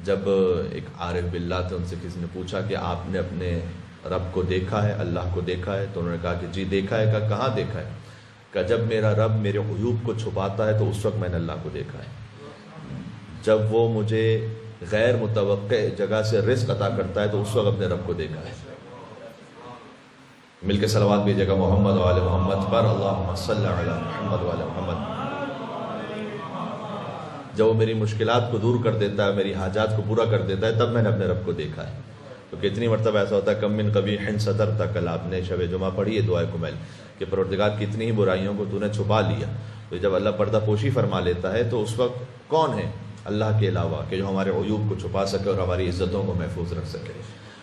جب ایک عارف باللہ تھے، ان سے کسی نے پوچھا کہ آپ نے اپنے رب کو دیکھا ہے، اللہ کو دیکھا ہے؟ تو انہوں نے کہا کہ جی دیکھا ہے۔ کہا کہاں دیکھا ہے؟ کہا جب میرا رب میرے عیوب کو چھپاتا ہے تو اس وقت میں نے اللہ کو دیکھا ہے، جب وہ مجھے غیر متوقع جگہ سے رزق عطا کرتا ہے تو اس وقت اپنے رب کو دیکھا ہے۔ مل کے صلوات بھیجیے گا محمد و آل محمد پر، اللہم صلی علی محمد و آل محمد۔ جب وہ میری مشکلات کو دور کر دیتا ہے، میری حاجات کو پورا کر دیتا ہے، تب میں نے اپنے رب کو دیکھا ہے۔ تو کتنی مرتبہ ایسا ہوتا ہے، کم من قبیح سترتہ، کل آپ نے شب جمعہ پڑھی ہے دعائے کمیل کہ پروردگار کتنی ہی برائیوں کو تو نے چھپا لیا۔ تو جب اللہ پردہ پوشی فرما لیتا ہے تو اس وقت کون ہے اللہ کے علاوہ کہ جو ہمارے عیوب کو چھپا سکے اور ہماری عزتوں کو محفوظ رکھ سکے؟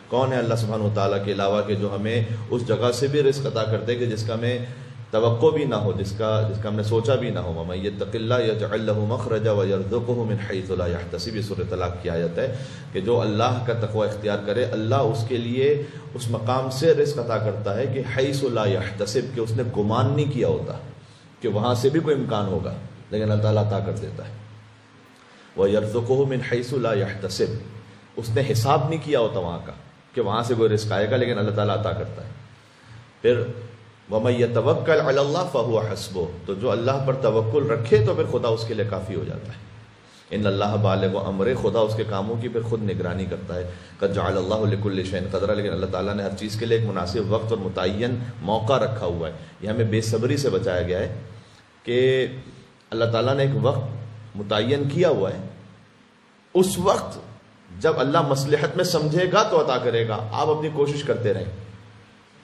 کون ہے اللہ سبحانہ وتعالیٰ کے علاوہ کہ جو ہمیں اس جگہ سے بھی رزق عطا کرتے کہ جس کا ہمیں توقع بھی نہ ہو، جس کا ہم نے سوچا بھی نہ ہو؟ وَمَن يَتَّقِ اللَّهَ يَجْعَل لَّهُ مَخْرَجًا وَيَرْزُقْهُ مِنْ حَيْثُ لَا يَحْتَسِبُ۔ یہ سورۃ طلاق کی آیت ہے کہ جو اللہ کا تقوی اختیار کرے، اللہ اس کے لیے اس مقام سے رزق عطا کرتا ہے کہ حیث لا يحتسب، کہ اس نے گمان نہیں کیا ہوتا کہ وہاں سے بھی کوئی امکان ہوگا، لیکن اللہ تعالیٰ عطا کر دیتا ہے۔ وَيَرْزُقُهُ مِنْ حَيْثُ لَا يَحْتَسِب، اس نے حساب نہیں کیا ہوتا وہاں کا کہ وہاں سے کوئی رزق آئے گا، لیکن اللہ تعالیٰ عطا کرتا ہے۔ پھر وَمَن يَتَوَكَّلْ عَلَى اللَّهِ فَهُوَ حَسْبُهُ، تو جو اللہ پر توکل رکھے تو پھر خدا اس کے لیے کافی ہو جاتا ہے۔ ان اللہ بالغ امرہ، خدا اس کے کاموں کی پھر خود نگرانی کرتا ہے۔ قد جعل اللہ لكل شيء قدرا، لیکن اللہ تعالیٰ نے ہر چیز کے لیے ایک مناسب وقت اور متعین موقع رکھا ہوا ہے۔ یہ ہمیں بے صبری سے بچایا گیا ہے کہ اللہ تعالیٰ نے ایک وقت متعین کیا ہوا ہے، اس وقت جب اللہ مصلحت میں سمجھے گا تو عطا کرے گا، آپ اپنی کوشش کرتے رہیں۔